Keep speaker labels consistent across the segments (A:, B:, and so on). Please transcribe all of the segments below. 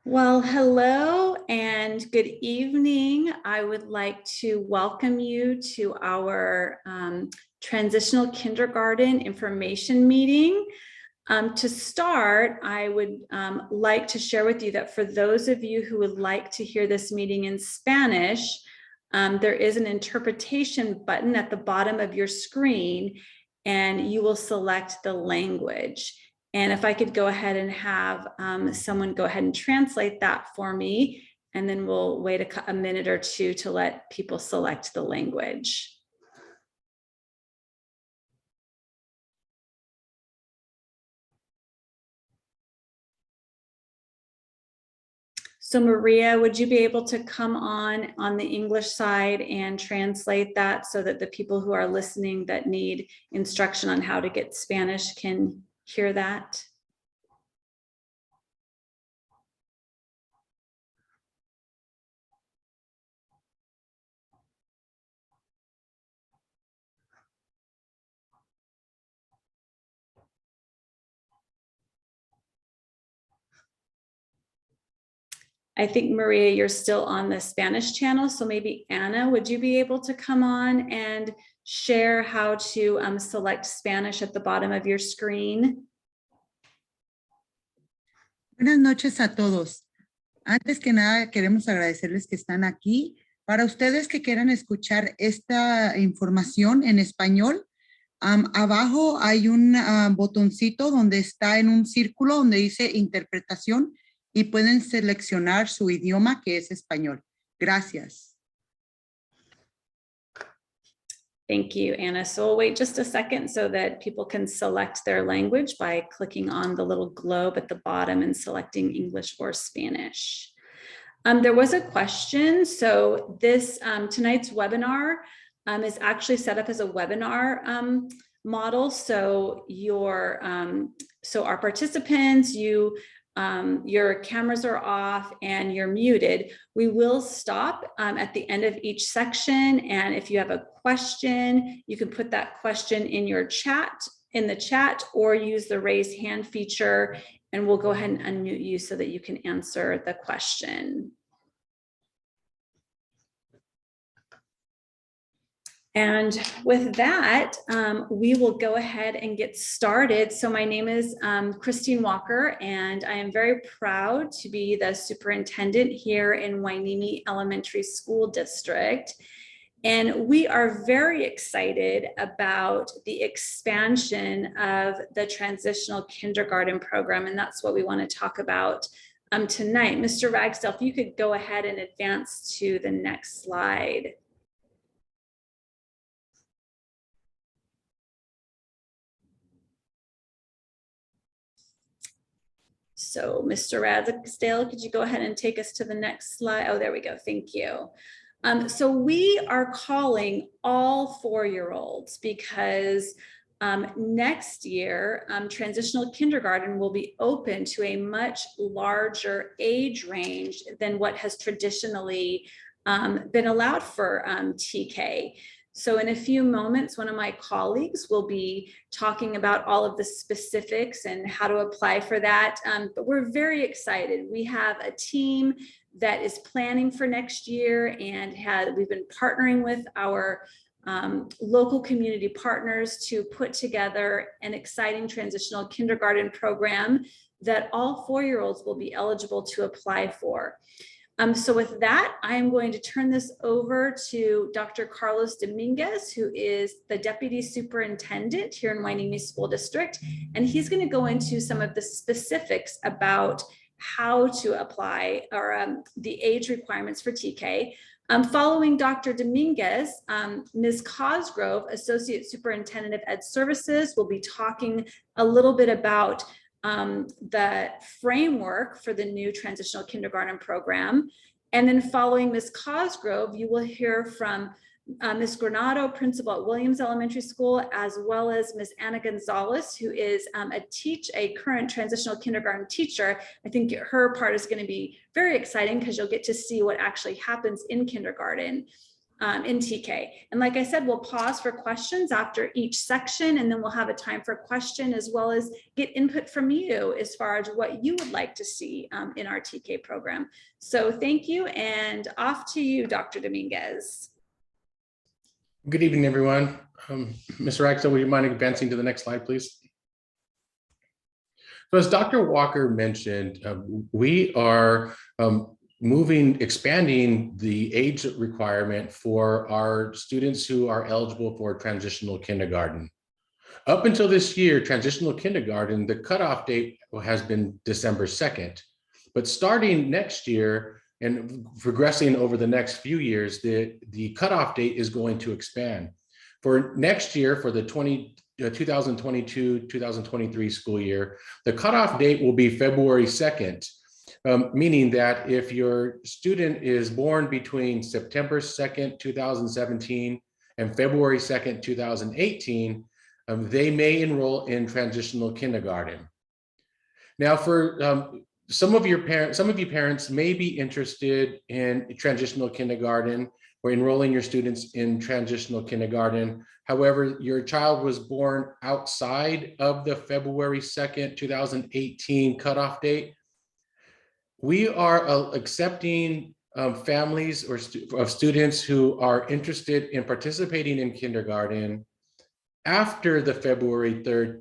A: Well, hello and good evening. I would like to welcome you to our Transitional Kindergarten Information Meeting. To start, I would like to share with you that for those of you who would like to hear this meeting in Spanish, there is an interpretation button at the bottom of your screen, and you will select the language. And if I could go ahead and have someone go ahead and translate that for me, and then we'll wait a minute or two to let people select the language. So Maria, would you be able to come on the English side and translate that so that the people who are listening that need instruction on how to get Spanish can hear that? I think, Maria, you're still on the Spanish channel. So maybe Anna, would you be able to come on and share how to select Spanish at the bottom of your screen?
B: Buenas noches a todos. Antes que nada, queremos agradecerles que están aquí. Para ustedes que quieran escuchar esta información en español, abajo hay un botoncito donde está en un círculo donde dice interpretación y pueden seleccionar su idioma, que es español. Gracias.
A: Thank you, Anna. So we'll wait just a second so that people can select their language by clicking on the little globe at the bottom and selecting English or Spanish. There was a question. So this tonight's webinar is actually set up as a webinar model. So our participants, your cameras are off and you're muted. We will stop at the end of each section. And if you have a question, you can put that question in the chat, or use the raise hand feature, and we'll go ahead and unmute you so that you can answer the question. And with that, we will go ahead and get started. So my name is Christine Walker, and I am very proud to be the superintendent here in Hueneme Elementary School District. And we are very excited about the expansion of the transitional kindergarten program, and that's what we want to talk about tonight. Mr. Ragsdale, if you could go ahead and advance to the next slide. So Mr. Ragsdale, could you go ahead and take us to the next slide? Oh, there we go. Thank you. So we are calling all 4-year-olds because next year, transitional kindergarten will be open to a much larger age range than what has traditionally been allowed for TK. So in a few moments, one of my colleagues will be talking about all of the specifics and how to apply for that. But we're very excited. We have a team that is planning for next year, and we've been partnering with our local community partners to put together an exciting transitional kindergarten program that all 4-year-olds will be eligible to apply for. So with that, I'm going to turn this over to Dr. Carlos Dominguez, who is the Deputy Superintendent here in Hueneme School District, and he's going to go into some of the specifics about how to apply or the age requirements for TK. Following Dr. Dominguez, Ms. Cosgrove, Associate Superintendent of Ed Services, will be talking a little bit about the framework for the new transitional kindergarten program. And then following Ms. Cosgrove, you will hear from Ms. Granado, principal at Williams Elementary School, as well as Ms. Anna Gonzalez, who is a current transitional kindergarten teacher. I think her part is going to be very exciting because you'll get to see what actually happens in kindergarten. in TK. And like I said, we'll pause for questions after each section, and then we'll have a time for question as well as get input from you as far as what you would like to see in our TK program. So thank you, and off to you, Dr. Dominguez.
C: Good evening, everyone. Mr. Axel, would you mind advancing to the next slide, please? So as Dr. Walker mentioned, we are expanding the age requirement for our students who are eligible for transitional kindergarten. Up until this year, transitional kindergarten, the cutoff date has been December 2nd. But starting next year and progressing over the next few years, the cutoff date is going to expand. For next year, for the 2022-2023 school year, the cutoff date will be February 2nd. Meaning that if your student is born between September 2nd, 2017 and February 2nd, 2018, they may enroll in transitional kindergarten. Now, for some of you parents may be interested in transitional kindergarten or enrolling your students in transitional kindergarten. However, your child was born outside of the February 2nd, 2018 cutoff date. We are accepting families of students who are interested in participating in kindergarten after the February 3rd,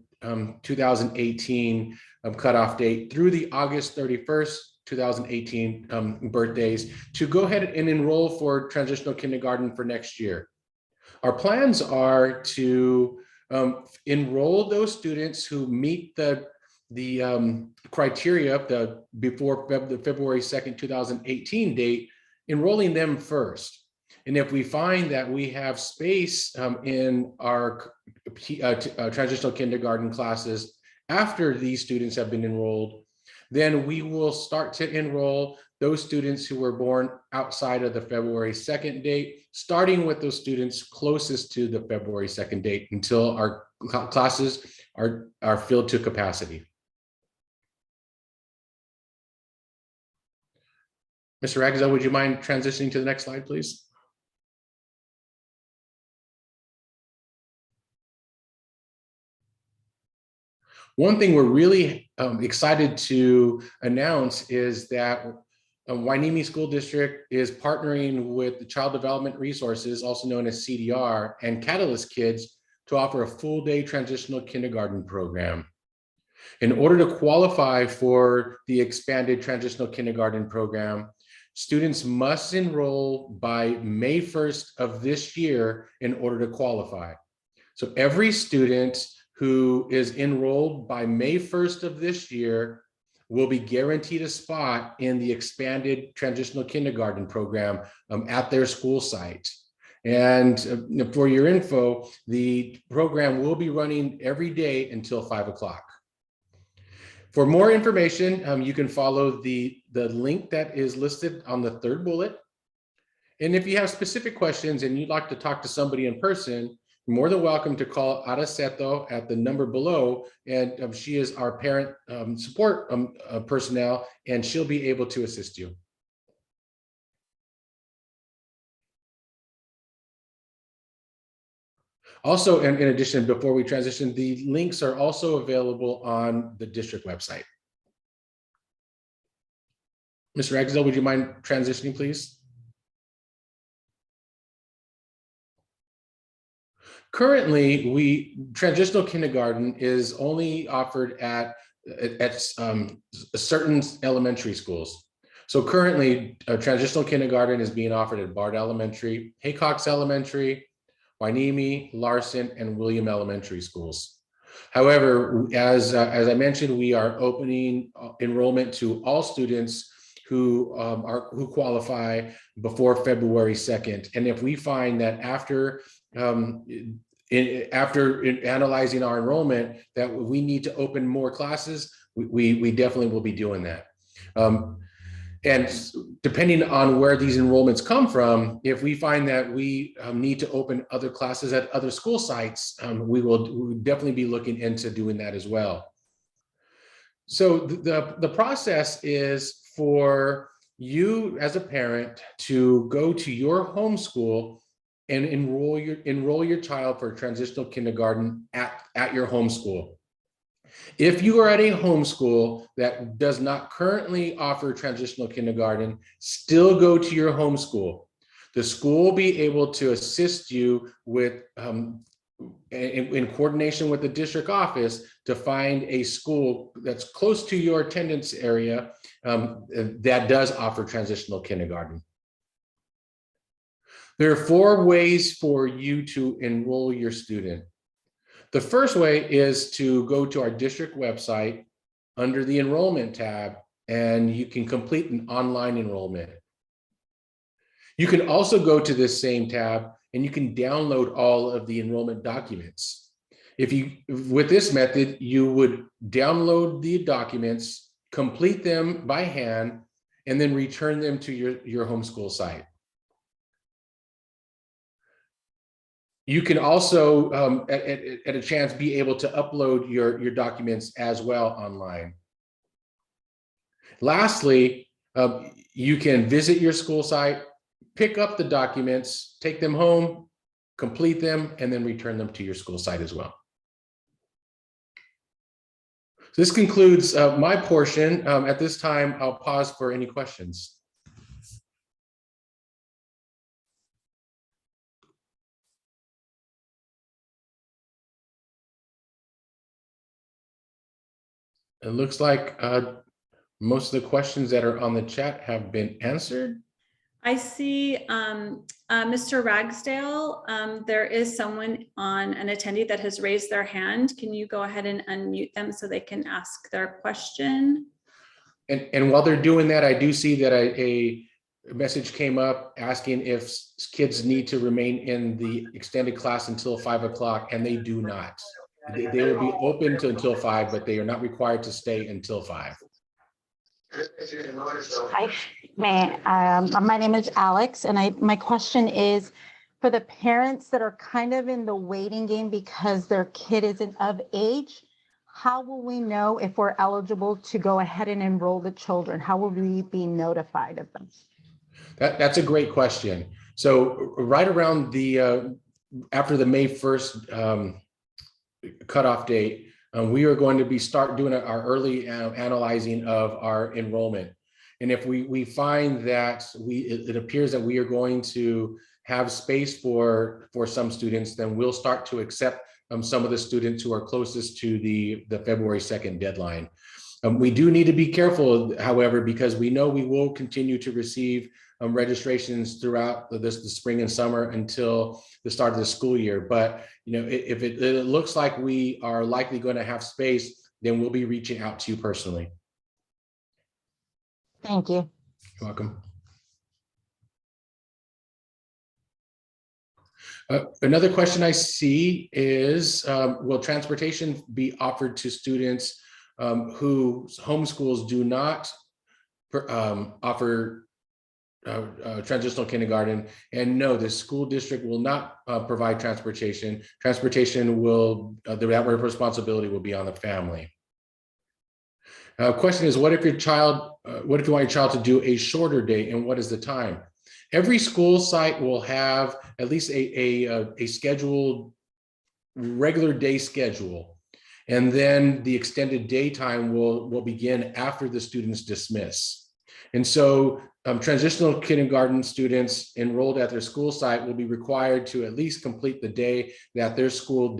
C: 2018 cutoff date through the August 31st, 2018 birthdays to go ahead and enroll for transitional kindergarten for next year. Our plans are to enroll those students who meet the criteria before the February 2nd, 2018 date, enrolling them first. And if we find that we have space in our transitional kindergarten classes after these students have been enrolled, then we will start to enroll those students who were born outside of the February 2nd date, starting with those students closest to the February 2nd date until our classes are filled to capacity. Mr. Ragsdale, would you mind transitioning to the next slide, please? One thing we're really excited to announce is that Hueneme School District is partnering with the Child Development Resources, also known as CDR, and Catalyst Kids to offer a full-day transitional kindergarten program. In order to qualify for the expanded transitional kindergarten program, students must enroll by May 1st of this year in order to qualify. So every student who is enrolled by May 1st of this year will be guaranteed a spot in the expanded transitional kindergarten program at their school site. And for your info, the program will be running every day until 5 o'clock. For more information, you can follow the link that is listed on the third bullet. And if you have specific questions and you'd like to talk to somebody in person, you're more than welcome to call Araceto at the number below. And she is our parent support personnel, and she'll be able to assist you. Also, in addition, before we transition, the links are also available on the district website. Mr. Ragsdale, would you mind transitioning, please? Currently, transitional kindergarten is only offered at certain elementary schools. So currently, transitional kindergarten is being offered at Bard Elementary, Haycox Elementary, Hueneme, Larson, and William Elementary schools. However, as I mentioned, we are opening enrollment to all students who qualify before February 2nd. And if we find that after analyzing our enrollment that we need to open more classes, we definitely will be doing that. And depending on where these enrollments come from, if we find that we need to open other classes at other school sites, we will definitely be looking into doing that as well. So the process is for you as a parent to go to your home school and enroll your child for transitional kindergarten at your home school. If you are at a homeschool that does not currently offer transitional kindergarten, still go to your homeschool. The school will be able to assist you with, in coordination with the district office, to find a school that's close to your attendance area that does offer transitional kindergarten. There are 4 ways for you to enroll your student. The first way is to go to our district website under the enrollment tab, and you can complete an online enrollment. You can also go to this same tab and you can download all of the enrollment documents. With this method, you would download the documents, complete them by hand, and then return them to your homeschool site. You can also, at a chance, be able to upload your documents as well online. Lastly, you can visit your school site, pick up the documents, take them home, complete them, and then return them to your school site as well. So this concludes my portion. At this time, I'll pause for any questions. It looks like most of the questions that are on the chat have been answered.
A: I see Mr. Ragsdale. There is someone an attendee that has raised their hand. Can you go ahead and unmute them so they can ask their question?
C: And while they're doing that, I do see that a message came up asking if kids need to remain in the extended class until 5 o'clock, and they do not. They will be open until 5, but they are not required to stay until 5.
D: Hi, my name is Alex, and my question is for the parents that are kind of in the waiting game because their kid isn't of age. How will we know if we're eligible to go ahead and enroll the children? How will we be notified of them?
C: That's a great question. So right around after the May 1st cutoff date, we are going to be start doing our early analyzing of our enrollment. And if we find that it appears that we are going to have space for some students, then we'll start to accept some of the students who are closest to the February 2nd deadline. We do need to be careful, however, because we know we will continue to receive registrations throughout the spring and summer until the start of the school year. But if it looks like we are likely going to have space, then we'll be reaching out to you personally.
D: Thank you.
C: You're welcome. Another question I see is, will transportation be offered to students whose homeschools do not offer transitional kindergarten? And no, the school district will not provide transportation. Transportation will, the responsibility will be on the family. Question is, what if you want your child to do a shorter day, and what is the time? Every school site will have at least a scheduled regular day schedule. And then the extended daytime will begin after the students dismiss. And so transitional kindergarten students enrolled at their school site will be required to at least complete the day that their school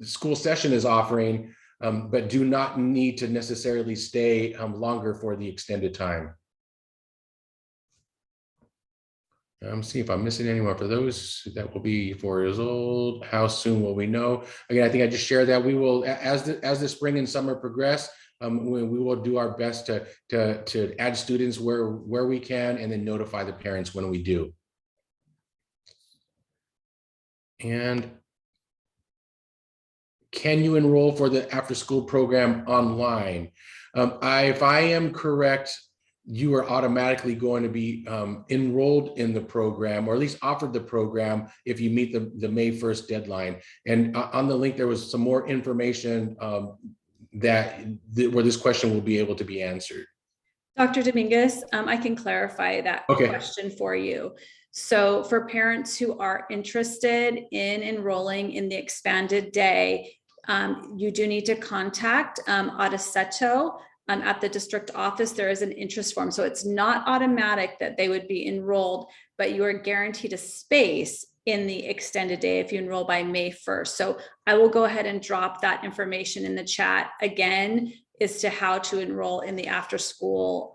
C: school session is offering, but do not need to necessarily stay longer for the extended time. See if I'm missing anyone. For those that will be 4 years old, how soon will we know? Again, I think I just shared that we will, as the spring and summer progress, we will do our best to add students where we can, and then notify the parents when we do. And can you enroll for the after-school program online? If I am correct, you are automatically going to be enrolled in the program, or at least offered the program, if you meet the May 1st deadline. And on the link, there was some more information where this question will be able to be answered.
A: Dr. Dominguez, I can clarify that
C: Okay.
A: question for you. So for parents who are interested in enrolling in the expanded day, you do need to contact Adiseto at the district office. There is an interest form. So it's not automatic that they would be enrolled, but you are guaranteed a space in the extended day if you enroll by May 1st. So I will go ahead and drop that information in the chat again as to how to enroll in the after school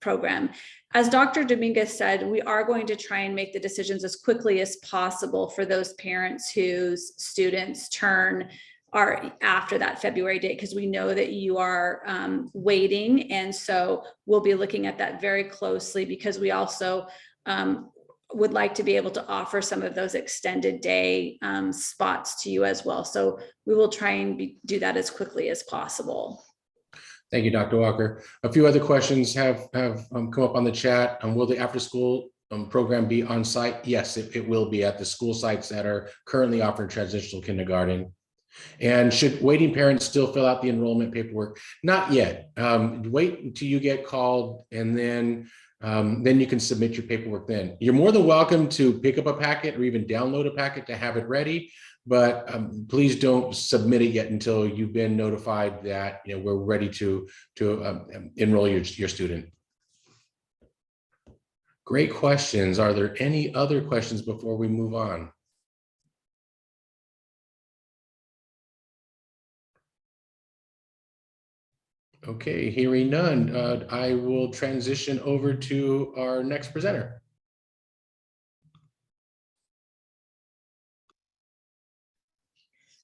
A: program. As Dr. Dominguez said, we are going to try and make the decisions as quickly as possible for those parents whose students are after that February date, because we know that you are waiting. And so we'll be looking at that very closely, because we also would like to be able to offer some of those extended day spots to you as well. So we will try and do that as quickly as possible.
C: Thank you, Dr. Walker. A few other questions have come up on the chat. Will the after school program be on site? Yes, it will be at the school sites that are currently offering transitional kindergarten. And should waiting parents still fill out the enrollment paperwork? Not yet. Wait until you get called, and then you can submit your paperwork then. You're more than welcome to pick up a packet or even download a packet to have it ready, but please don't submit it yet until you've been notified that we're ready to enroll your student. Great questions. Are there any other questions before we move on? Okay, hearing none, I will transition over to our next presenter.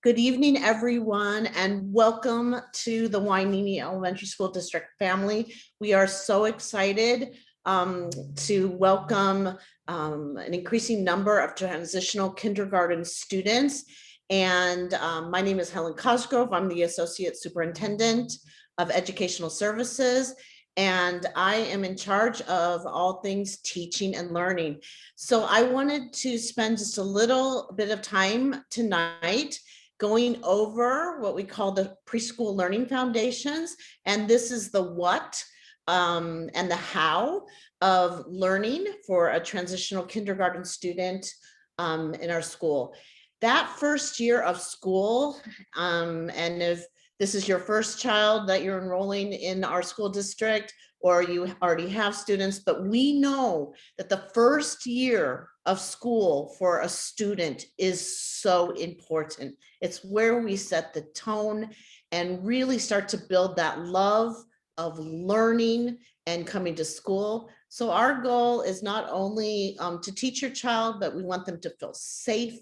E: Good evening, everyone, and welcome to the Hueneme Elementary School District family. We are so excited to welcome an increasing number of transitional kindergarten students. And my name is Helen Cosgrove. I'm the Associate Superintendent of Educational Services, and I am in charge of all things teaching and learning. So I wanted to spend just a little bit of time tonight going over what we call the preschool learning foundations. And this is the what and the how of learning for a transitional kindergarten student in our school. That first year of school, and if this is your first child that you're enrolling in our school district, or you already have students, but we know that the first year of school for a student is so important. It's where we set the tone and really start to build that love of learning and coming to school. So our goal is not only to teach your child, but we want them to feel safe,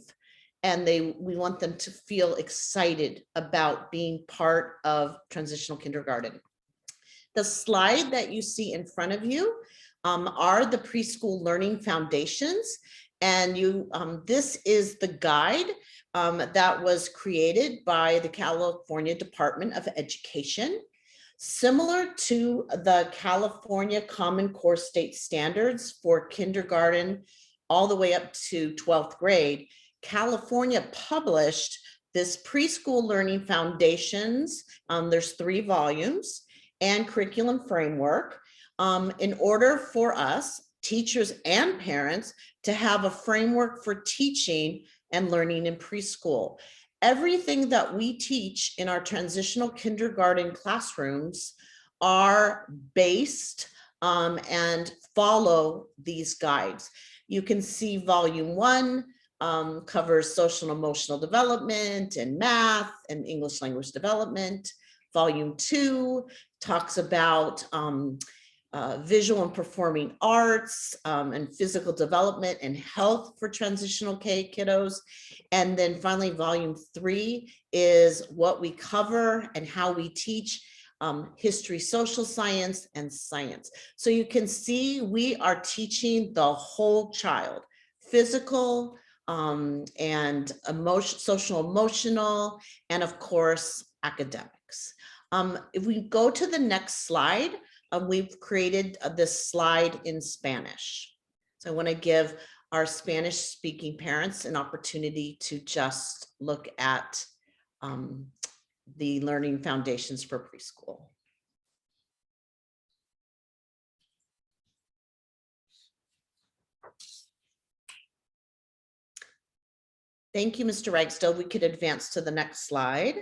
E: and we want them to feel excited about being part of transitional kindergarten. The slide that you see in front of you are the preschool learning foundations. And this is the guide that was created by the California Department of Education. Similar to the California Common Core State Standards for kindergarten all the way up to 12th grade, California published this preschool learning foundations. There's 3 volumes and curriculum framework in order for us, teachers and parents, to have a framework for teaching and learning in preschool. Everything that we teach in our transitional kindergarten classrooms are based and follow these guides. You can see volume 1 covers social and emotional development and math and English language development. Volume 2 talks about visual and performing arts and physical development and health for transitional K kiddos. And then finally, volume 3 is what we cover and how we teach history, social science, and science. So you can see we are teaching the whole child, physical and social emotional, and of course, academics. If we go to the next slide, we've created this slide in Spanish. So I want to give our Spanish speaking parents an opportunity to just look at the learning foundations for preschool. Thank you, Mr. Ragsdale. We could advance to the next slide.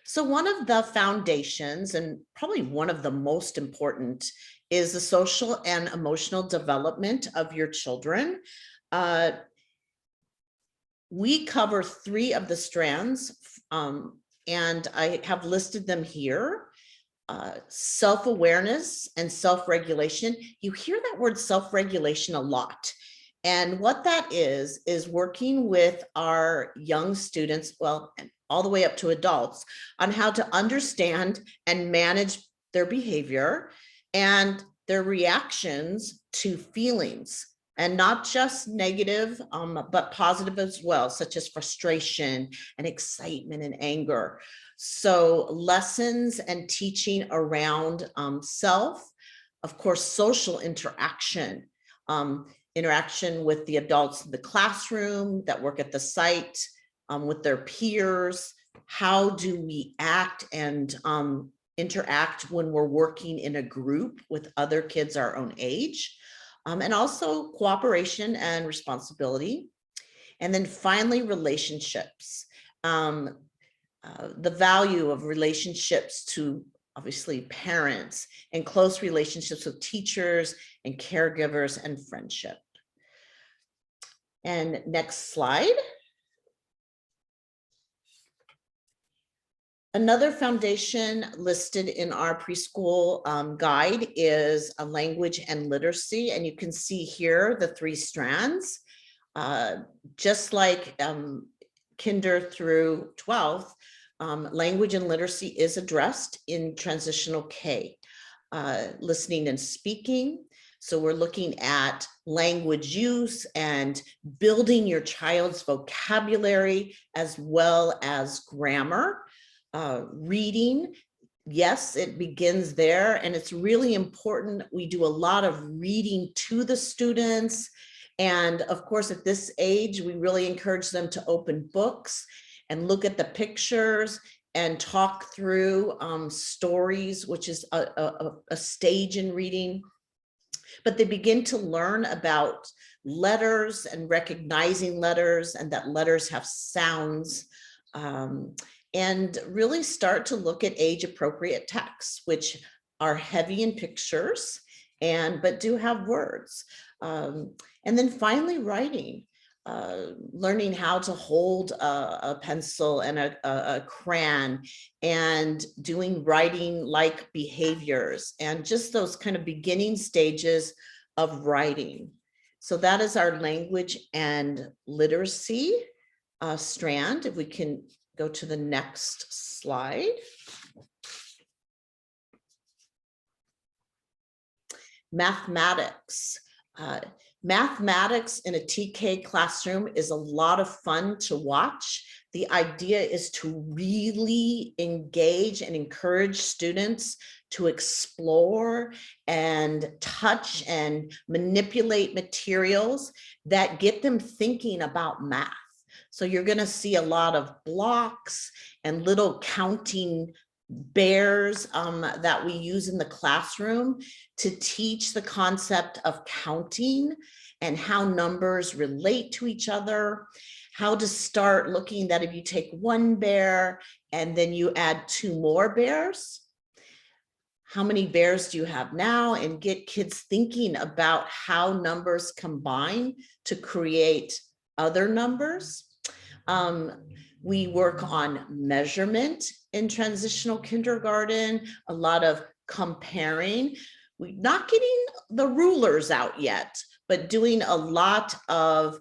E: So one of the foundations, and probably one of the most important, is the social and emotional development of your children. We cover 3 of the strands, and I have listed them here. Self-awareness and self-regulation. You hear that word self-regulation a lot. And what that is working with our young students, well, all the way up to adults, on how to understand and manage their behavior and their reactions to feelings, and not just negative, but positive as well, such as frustration and excitement and anger. So lessons and teaching around self, of course, social interaction, interaction with the adults in the classroom that work at the site, with their peers. How do we act and interact when we're working in a group with other kids our own age? And also cooperation and responsibility. And then finally, relationships. The value of relationships to obviously parents, and close relationships with teachers and caregivers, and friendship. And next slide. Another foundation listed in our preschool guide is a language and literacy. And you can see here the 3 strands. Just like kinder through 12th, language and literacy is addressed in Transitional K. Listening and speaking. So we're looking at language use and building your child's vocabulary as well as grammar. Reading, yes, it begins there, and it's really important. We do a lot of reading to the students. And of course, at this age, we really encourage them to open books and look at the pictures and talk through stories, which is a stage in reading. But they begin to learn about letters and recognizing letters, and that letters have sounds, and really start to look at age-appropriate texts, which are heavy in pictures, but do have words. And then finally, writing. Learning how to hold a pencil and a crayon, and doing writing-like behaviors, and just those kind of beginning stages of writing. So that is our language and literacy strand. If we can go to the next slide. Mathematics. Mathematics in a TK classroom is a lot of fun to watch. The idea is to really engage and encourage students to explore and touch and manipulate materials that get them thinking about math. So you're going to see a lot of blocks and little counting bears that we use in the classroom to teach the concept of counting and how numbers relate to each other, how to start looking that if you take 1 bear and then you add 2 more bears, how many bears do you have now, and get kids thinking about how numbers combine to create other numbers. We work on measurement in transitional kindergarten, a lot of comparing. We're not getting the rulers out yet, but doing a lot of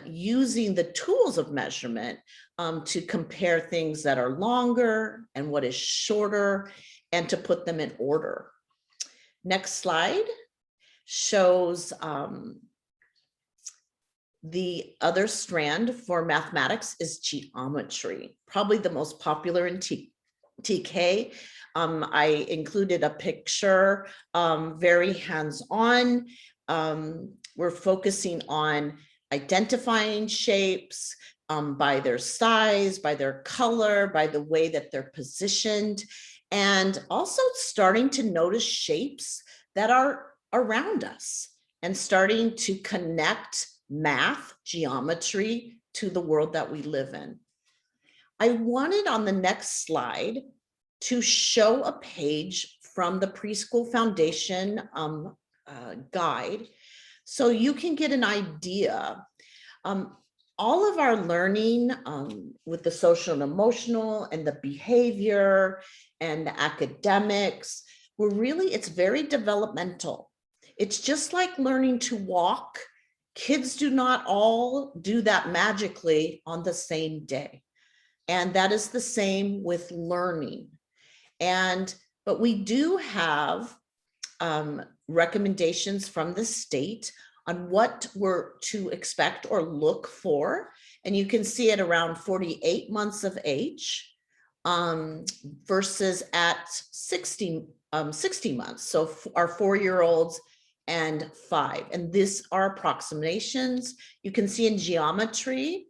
E: using the tools of measurement to compare things that are longer and what is shorter, and to put them in order. Next slide shows the other strand for mathematics is geometry, probably the most popular in TK. I included a picture, very hands-on. We're focusing on identifying shapes by their size, by their color, by the way that they're positioned, and also starting to notice shapes that are around us and starting to connect math, geometry to the world that we live in. I wanted on the next slide to show a page from the Preschool Foundation guide, so you can get an idea. All of our learning with the social and emotional and the behavior and the academics, it's very developmental. It's just like learning to walk. Kids do not all do that magically on the same day. And that is the same with learning. But we do have recommendations from the state on what we're to expect or look for. And you can see it around 48 months of age versus at 60 months. So our 4-year-olds and 5. And these are approximations. You can see in geometry,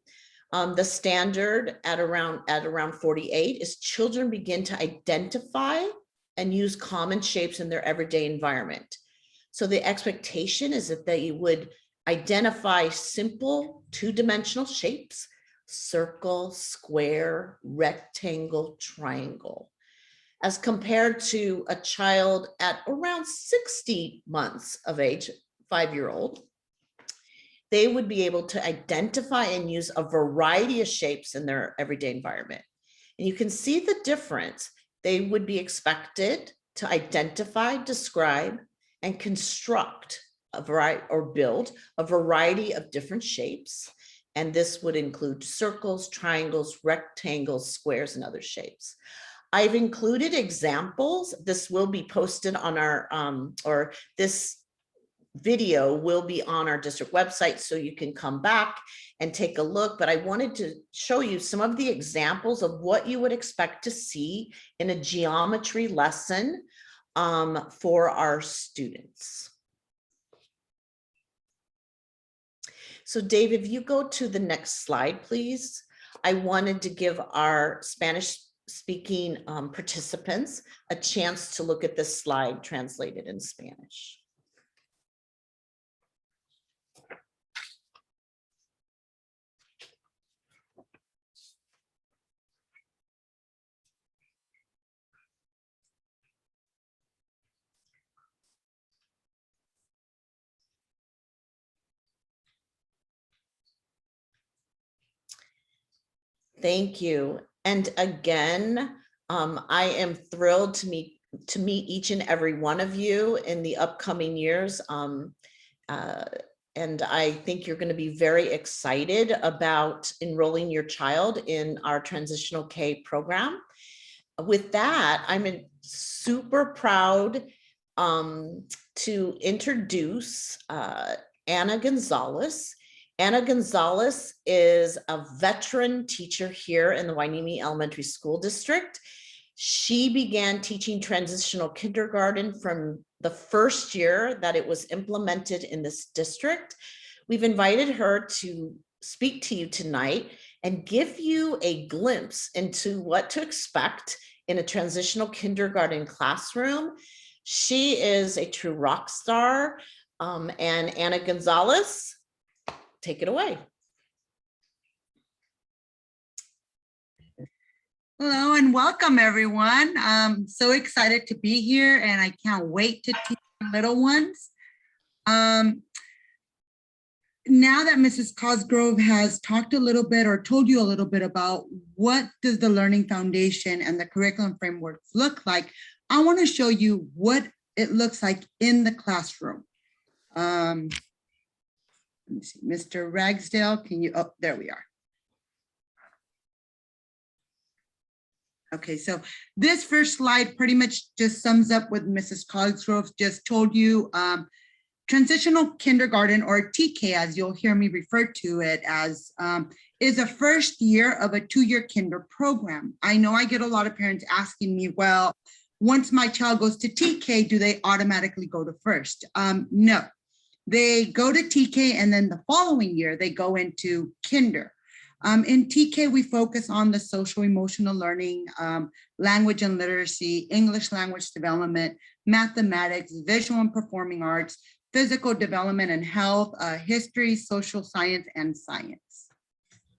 E: the standard at around 48 is children begin to identify and use common shapes in their everyday environment. So the expectation is that they would identify simple 2-dimensional shapes, circle, square, rectangle, triangle, as compared to a child at around 60 months of age, 5-year-old. They would be able to identify and use a variety of shapes in their everyday environment. And you can see the difference. They would be expected to identify, describe, and construct a variety or build a variety of different shapes. And this would include circles, triangles, rectangles, squares, and other shapes. I've included examples. This will be posted on our, or this video will be on our district website, so you can come back and take a look. But I wanted to show you some of the examples of what you would expect to see in a geometry lesson for our students. So Dave, if you go to the next slide, please. I wanted to give our Spanish speaking participants a chance to look at this slide translated in Spanish. Thank you. And again, I am thrilled to meet each and every one of you in the upcoming years. And I think you're going to be very excited about enrolling your child in our Transitional K program. With that, I'm super proud to introduce Ana Gonzalez. Ana Gonzalez is a veteran teacher here in the Hueneme Elementary School District. She began teaching transitional kindergarten from the first year that it was implemented in this district. We've invited her to speak to you tonight and give you a glimpse into what to expect in a transitional kindergarten classroom. She is a true rock star. And Ana Gonzalez, take it away.
B: Hello and welcome, everyone. I'm so excited to be here and I can't wait to teach the little ones. Now that Mrs. Cosgrove has talked a little bit or told you a little bit about what does the Learning Foundation and the curriculum frameworks look like, I want to show you what it looks like in the classroom. Let me see, Mr. Ragsdale, can you, oh, there we are. Okay, so this first slide pretty much just sums up what Mrs. Cosgrove just told you. Transitional kindergarten, or TK, as you'll hear me refer to it as, is a first year of a 2-year kinder program. I know I get a lot of parents asking me, well, once my child goes to TK, do they automatically go to first? No, they go to TK and then the following year they go into kinder. In TK, we focus on the social emotional learning, language and literacy, English language development, mathematics, visual and performing arts, physical development and health, history, social science, and science.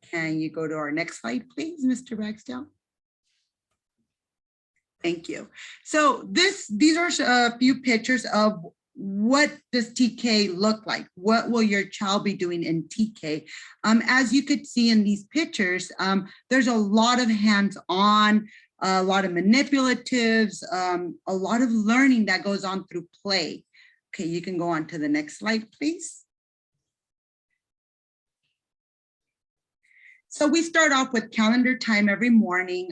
B: Can you go to our next slide, please, Mr. Ragsdale? Thank you. So these are a few pictures of what does TK look like? What will your child be doing in TK? As you could see in these pictures, there's a lot of hands-on, a lot of manipulatives, a lot of learning that goes on through play. Okay, you can go on to the next slide, please. So we start off with calendar time every morning.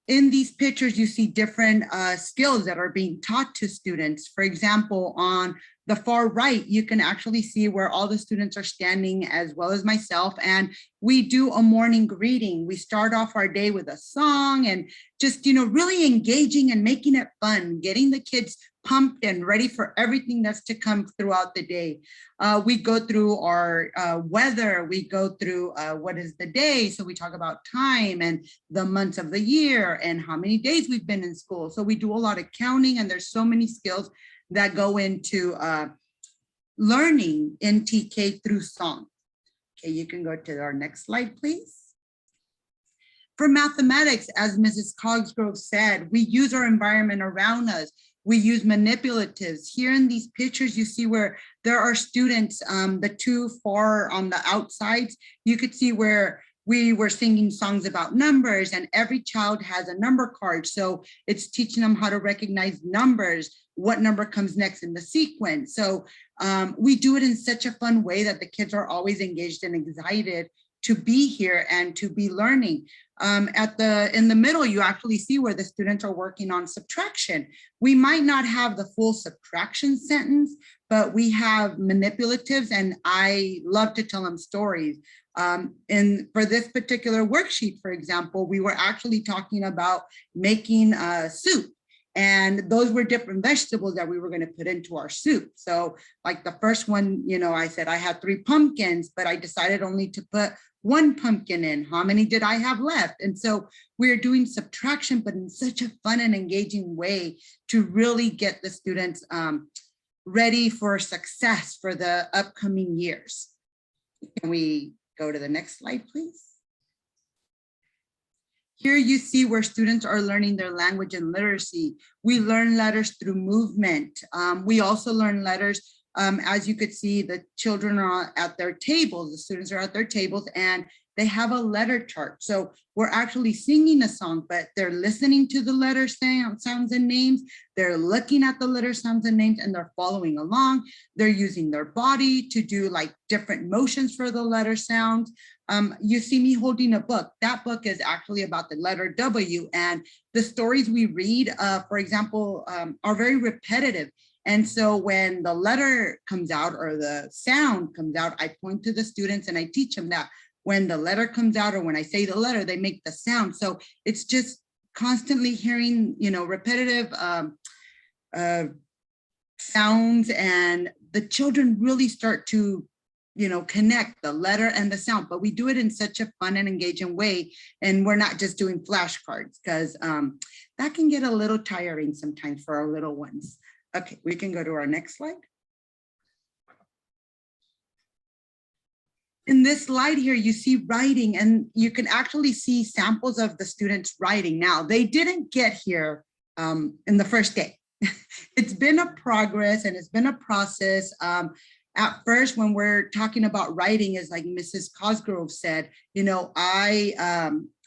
B: In these pictures, you see different skills that are being taught to students. For example, on the far right, you can actually see where all the students are standing as well as myself. And we do a morning greeting. We start off our day with a song and just, really engaging and making it fun, getting the kids pumped and ready for everything that's to come throughout the day. We go through our weather, we go through what is the day. So we talk about time and the months of the year and how many days we've been in school. So we do a lot of counting, and there's so many skills that go into learning in TK through song. Okay, you can go to our next slide, please. For mathematics, as Mrs. Cogsgrove said, we use our environment around us. We use manipulatives. Here in these pictures, you see where there are students, the two far on the outsides, you could see where we were singing songs about numbers, and every child has a number card. So it's teaching them how to recognize numbers, what number comes next in the sequence. So we do it in such a fun way that the kids are always engaged and excited to be here and to be learning. In the middle, you actually see where the students are working on subtraction. We might not have the full subtraction sentence, but we have manipulatives, and I love to tell them stories. And for this particular worksheet, for example, we were actually talking about making soup. And those were different vegetables that we were going to put into our soup. So like the first one, I said I had 3 pumpkins, but I decided only to put 1 pumpkin in. How many did I have left? And so we're doing subtraction, but in such a fun and engaging way to really get the students ready for success for the upcoming years. Can we go to the next slide, please? Here you see where students are learning their language and literacy. We learn letters through movement. We also learn letters, as you could see, the children are at their tables, the students are at their tables, and they have a letter chart. So we're actually singing a song, but they're listening to the letter sounds and names. They're looking at the letter sounds and names, and they're following along. They're using their body to do like different motions for the letter sounds. You see me holding a book. That book is actually about the letter W, and the stories we read, for example, are very repetitive. And so when the letter comes out or the sound comes out, I point to the students and I teach them that when the letter comes out or when I say the letter, they make the sound. So it's just constantly hearing, repetitive sounds, and the children really start to connect the letter and the sound, but we do it in such a fun and engaging way. And we're not just doing flashcards, because that can get a little tiring sometimes for our little ones. Okay, we can go to our next slide. In this slide here, you see writing, and you can actually see samples of the students writing. Now, they didn't get here in the first day. It's been a progress and it's been a process. At first, when we're talking about writing, is like Mrs. Cosgrove said, I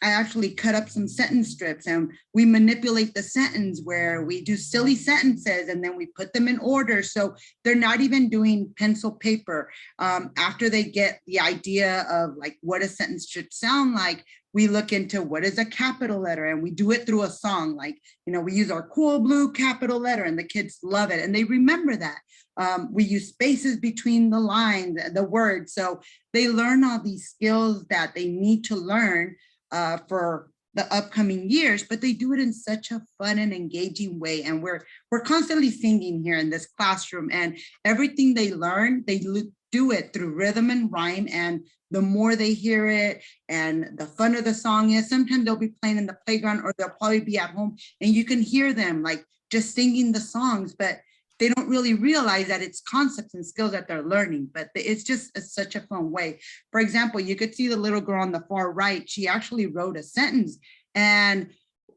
B: actually cut up some sentence strips and we manipulate the sentence where we do silly sentences and then we put them in order. So they're not even doing pencil paper. After they get the idea of like what a sentence should sound like, we look into what is a capital letter, and we do it through a song. Like, we use our cool blue capital letter, and the kids love it and they remember that. We use spaces between the lines, the words. So they learn all these skills that they need to learn for the upcoming years, but they do it in such a fun and engaging way. And we're constantly singing here in this classroom, and everything they learn, they do it through rhythm and rhyme. And the more they hear it and the funner the song is, sometimes they'll be playing in the playground or they'll probably be at home and you can hear them like just singing the songs, but they don't really realize that it's concepts and skills that they're learning, but it's just such a fun way. For example, you could see the little girl on the far right, she actually wrote a sentence, and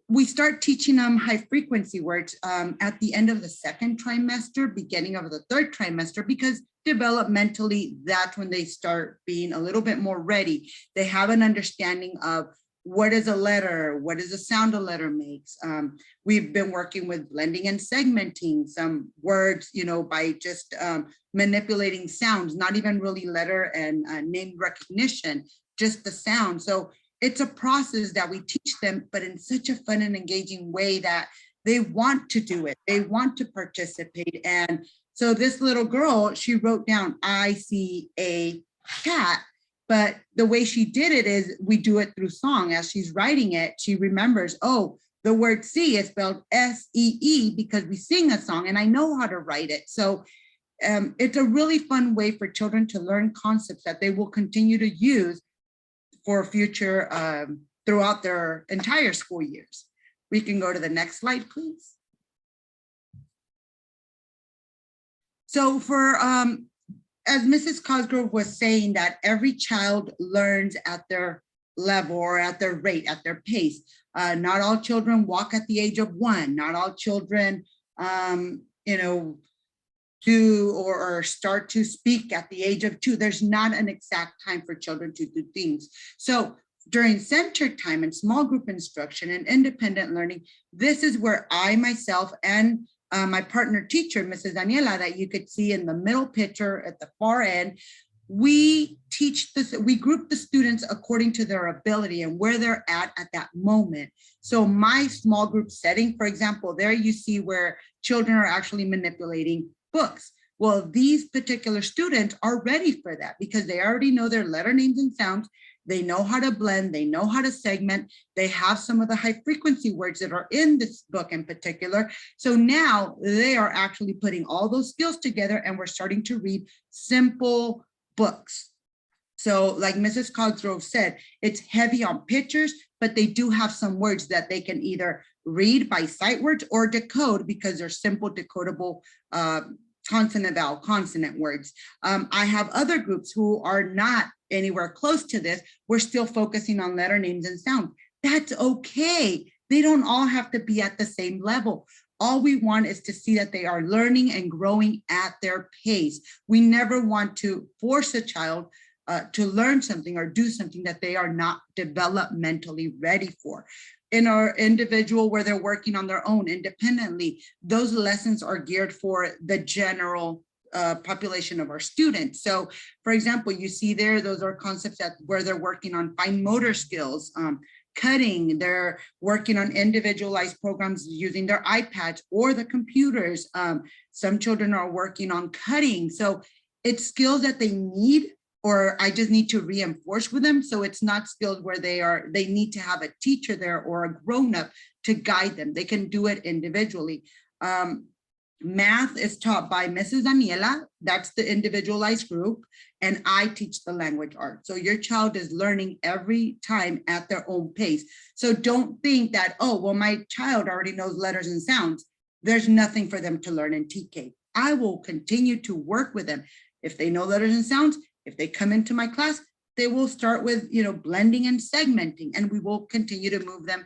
B: we start teaching them high frequency words at the end of the second trimester, beginning of the third trimester, because developmentally, that's when they start being a little bit more ready. They have an understanding of what is a letter, what is a sound a letter makes. We've been working with blending and segmenting some words, by just manipulating sounds, not even really letter and name recognition, just the sound. So it's a process that we teach them, but in such a fun and engaging way that they want to do it. They want to participate. And so this little girl, she wrote down, I see a cat. But the way she did it is we do it through song. As she's writing it, she remembers, oh, the word see is spelled S-E-E because we sing a song and I know how to write it. So it's a really fun way for children to learn concepts that they will continue to use for future throughout their entire school years. We can go to the next slide, please. So for as Mrs. Cosgrove was saying, that every child learns at their level or at their rate, at their pace. Not all children walk at the age of 1. Not all children, do or start to speak at the age of 2. There's not an exact time for children to do things. So during centered time and small group instruction and independent learning, this is where I myself and my partner teacher, Mrs. Daniela, that you could see in the middle picture at the far end, we teach this, we group the students according to their ability and where they're at that moment. So my small group setting, for example, there you see where children are actually manipulating books. Well, these particular students are ready for that because they already know their letter names and sounds. They know how to blend, they know how to segment, they have some of the high frequency words that are in this book in particular. So now they are actually putting all those skills together and we're starting to read simple books. So like Mrs. Cosgrove said, it's heavy on pictures, but they do have some words that they can either read by sight words or decode because they're simple decodable consonant vowel consonant words. I have other groups who are not anywhere close to this. We're still focusing on letter names and sounds. That's okay. They don't all have to be at the same level. All we want is to see that they are learning and growing at their pace. We never want to force a child to learn something or do something that they are not developmentally ready for. In our individual where they're working on their own independently, those lessons are geared for the general population of our students. So for example, you see there, those are concepts that where they're working on fine motor skills, cutting, they're working on individualized programs using their iPads or the computers. Some children are working on cutting. So it's skills that they need, or I just need to reinforce with them. So it's not skills where they need to have a teacher there or a grown-up to guide them. They can do it individually. Math is taught by Mrs. Daniela, that's the individualized group, and I teach the language art. So your child is learning every time at their own pace. So don't think that, oh, well, my child already knows letters and sounds. There's nothing for them to learn in TK. I will continue to work with them. If they know letters and sounds, if they come into my class, they will start with, blending and segmenting, and we will continue to move them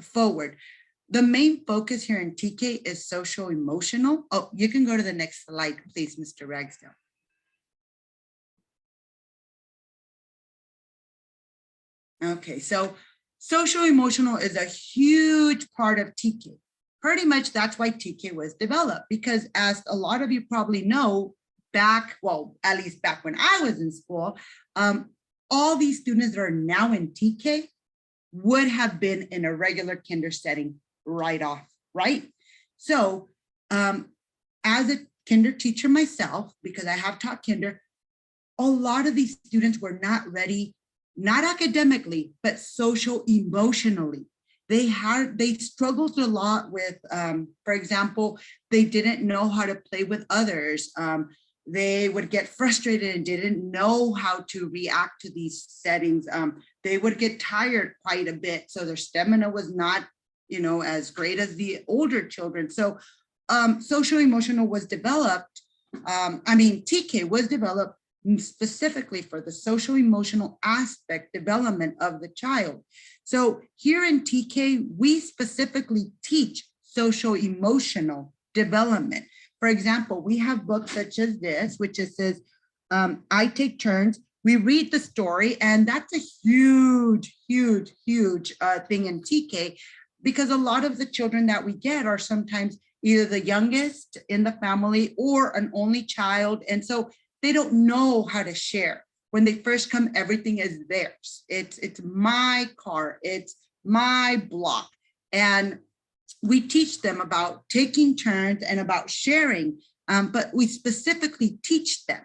B: forward. The main focus here in TK is social emotional. Oh, you can go to the next slide, please, Mr. Ragsdale. Okay, so social emotional is a huge part of TK. Pretty much that's why TK was developed, because as a lot of you probably know, at least back when I was in school, all these students that are now in TK would have been in a regular kinder setting right off, right? So as a kinder teacher myself, because I have taught kinder, a lot of these students were not ready, not academically, but social emotionally. They struggled a lot with, for example, they didn't know how to play with others. They would get frustrated and didn't know how to react to these settings. They would get tired quite a bit. So their stamina was not, as great as the older children. So social emotional was developed, TK was developed specifically for the social emotional aspect development of the child. So here in TK, we specifically teach social emotional development. For example, we have books such as this, which it says, I take turns. We read the story, and that's a huge, huge, huge thing in TK, because a lot of the children that we get are sometimes either the youngest in the family or an only child. And so they don't know how to share. When they first come, everything is theirs. It's my car, it's my block. And we teach them about taking turns and about sharing, but we specifically teach them.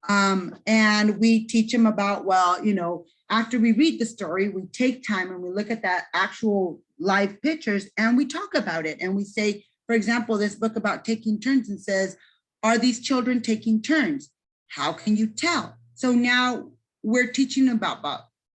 B: And we teach them about, well, you know, after we read the story, we take time and we look at that actual live pictures and we talk about it. And we say, for example, this book about taking turns and says, are these children taking turns? How can you tell? So now we're teaching about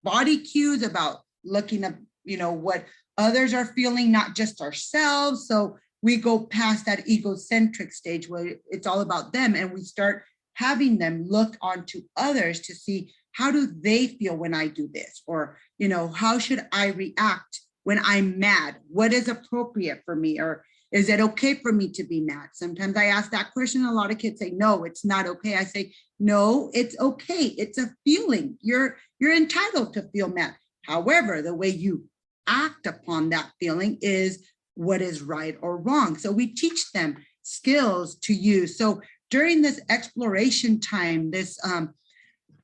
B: body cues, about looking at, you know, what others are feeling, not just ourselves. So we go past that egocentric stage where it's all about them, and we start having them look onto others to see, how do they feel when I do this? Or, you know, how should I react when I'm mad? What is appropriate for me? Or is it okay for me to be mad? Sometimes I ask that question. A lot of kids say, no, it's not okay. I say, no, it's okay. It's a feeling. You're entitled to feel mad. However, the way you act upon that feeling is what is right or wrong. So we teach them skills to use. So during this exploration time, this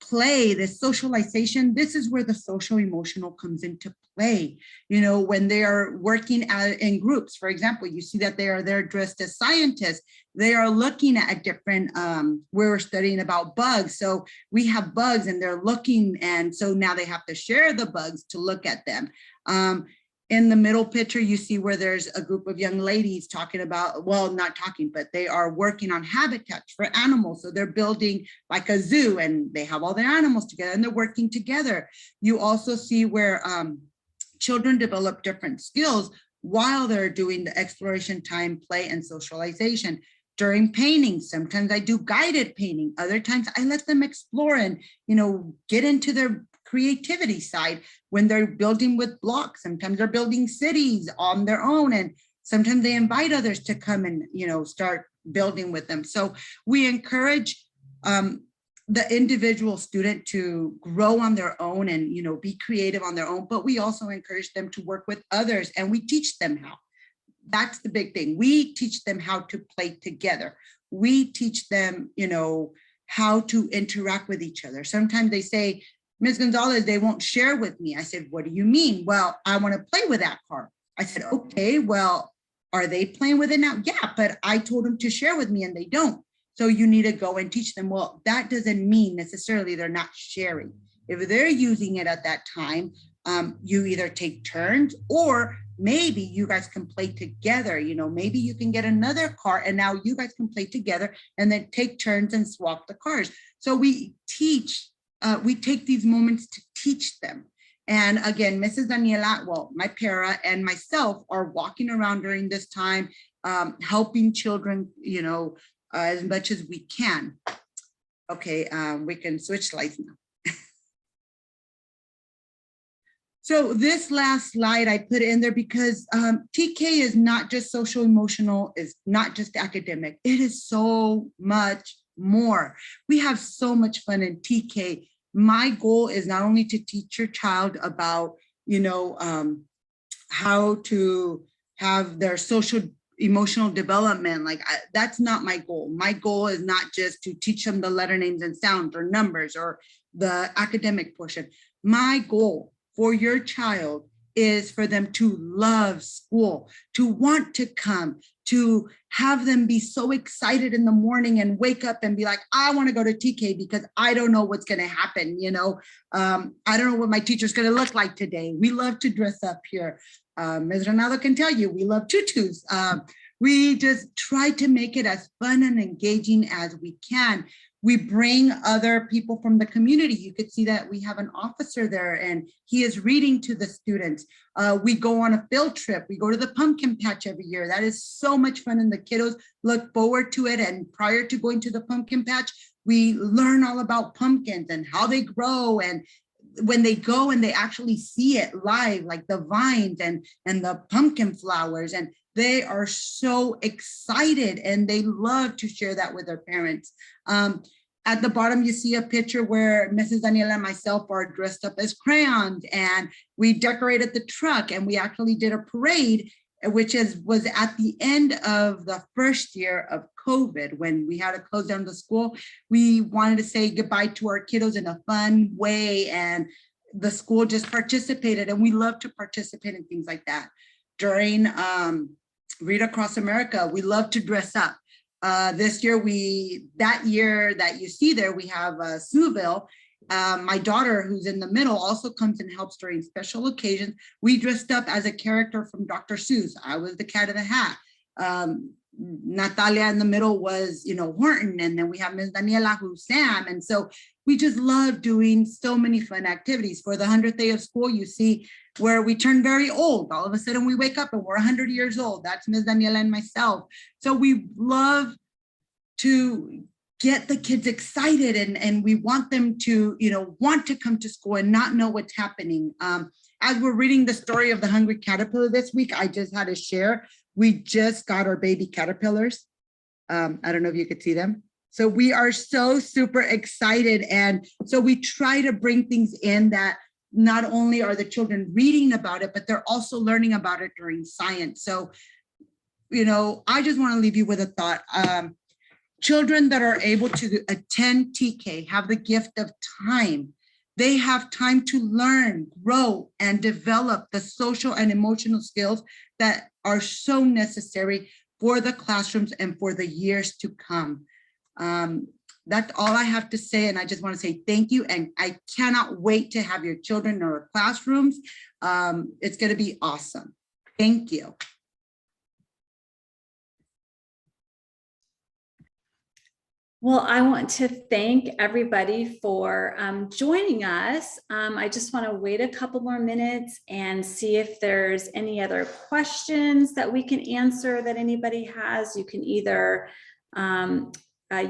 B: play, this socialization, this is where the social emotional comes into play. You know, when they are working in groups, for example, you see that they're dressed as scientists. They are looking at different, we're studying about bugs. So we have bugs and they're looking, and so now they have to share the bugs to look at them. In the middle picture, you see where there's a group of young ladies talking about, well, not talking, but they are working on habitats for animals. So they're building like a zoo and they have all their animals together and they're working together. You also see where children develop different skills while they're doing the exploration time, play, and socialization. During painting, sometimes I do guided painting. Other times I let them explore and, you know, get into their creativity side when they're building with blocks. Sometimes they're building cities on their own, and sometimes they invite others to come and, you know, start building with them. So we encourage the individual student to grow on their own and, you know, be creative on their own, but we also encourage them to work with others, and we teach them how. That's the big thing. We teach them how to play together. We teach them, you know, how to interact with each other. Sometimes they say, Ms. Gonzalez, they won't share with me. I said, what do you mean? Well, I want to play with that car. I said, okay, well, are they playing with it now? Yeah, but I told them to share with me and they don't. So you need to go and teach them. Well, that doesn't mean necessarily they're not sharing. If they're using it at that time, you either take turns, or maybe you guys can play together. You know, maybe you can get another car and now you guys can play together and then take turns and swap the cars. So we teach. We take these moments to teach them. And again, Mrs. Daniela, well, my para and myself are walking around during this time, helping children, you know, as much as we can. Okay, we can switch slides now. So this last slide I put in there because TK is not just social emotional, is not just academic. It is so much more. We have so much fun in TK. My goal is not only to teach your child about, you know, how to have their social emotional development. Like that's not my goal. My goal is not just to teach them the letter names and sounds or numbers or the academic portion. My goal for your child is for them to love school, to want to come, to have them be so excited in the morning and wake up and be like, I want to go to TK because I don't know what's going to happen. You know, I don't know what my teacher's going to look like today. We love to dress up here. Ms. Ronaldo can tell you, we love tutus. We just try to make it as fun and engaging as we can. We bring other people from the community. You could see that we have an officer there and he is reading to the students. We go on a field trip. We go to the pumpkin patch every year. That is so much fun and the kiddos look forward to it. And prior to going to the pumpkin patch, we learn all about pumpkins and how they grow. And when they go and they actually see it live, like the vines and the pumpkin flowers, and they are so excited and they love to share that with their parents. At the bottom, you see a picture where Mrs. Daniela and myself are dressed up as crayons, and we decorated the truck, and we actually did a parade, which was at the end of the first year of COVID, when we had to close down the school. We wanted to say goodbye to our kiddos in a fun way, and the school just participated, and we love to participate in things like that. During Read Across America, we love to dress up. This year, that year that you see there, we have Sueville. My daughter, who's in the middle, also comes and helps during special occasions. We dressed up as a character from Dr. Seuss. I was the Cat in the Hat. Natalia in the middle was, Horton, and then we have Ms. Daniela, who's Sam. And so we just love doing so many fun activities. For the 100th day of school, you see where we turn very old. All of a sudden we wake up and we're 100 years old. That's Ms. Daniela and myself. So we love to get the kids excited, and we want them to, want to come to school and not know what's happening. As we're reading the story of the Hungry Caterpillar this week, I just had to share, we just got our baby caterpillars. I don't know if you could see them. So we are so super excited. And so we try to bring things in that not only are the children reading about it, but they're also learning about it during science. So, I just want to leave you with a thought. Children that are able to attend TK have the gift of time. They have time to learn, grow, and develop the social and emotional skills that are so necessary for the classrooms and for the years to come. That's all I have to say. And I just want to say thank you. And I cannot wait to have your children in our classrooms. It's going to be awesome. Thank you.
A: Well, I want to thank everybody for joining us. I just want to wait a couple more minutes and see if there's any other questions that we can answer that anybody has. You can either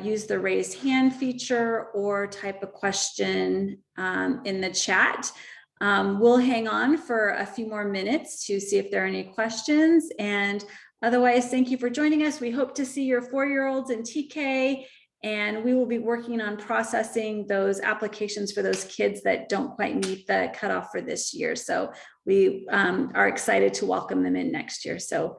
A: use the raise hand feature or type a question in the chat. We'll hang on for a few more minutes to see if there are any questions. And otherwise, thank you for joining us. We hope to see your 4-year-olds in TK. And we will be working on processing those applications for those kids that don't quite meet the cutoff for this year. So we are excited to welcome them in next year. So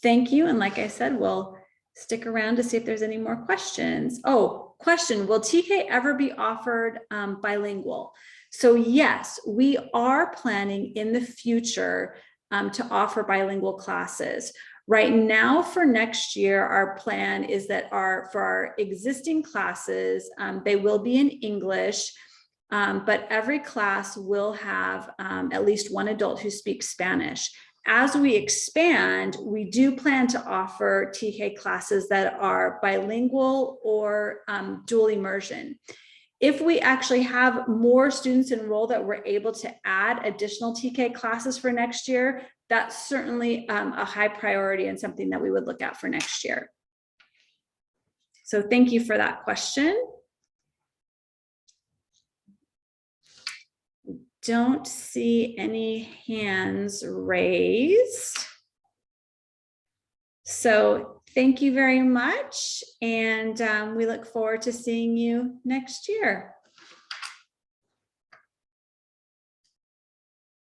A: thank you. And like I said, we'll stick around to see if there's any more questions. Oh, question, will TK ever be offered bilingual? So yes, we are planning in the future to offer bilingual classes. Right now for next year, our plan is that for our existing classes, they will be in English, but every class will have at least one adult who speaks Spanish. As we expand, we do plan to offer TK classes that are bilingual or dual immersion. If we actually have more students enroll that we're able to add additional TK classes for next year, that's certainly a high priority and something that we would look at for next year. So thank you for that question. Don't see any hands raised. So thank you very much. And we look forward to seeing you next year.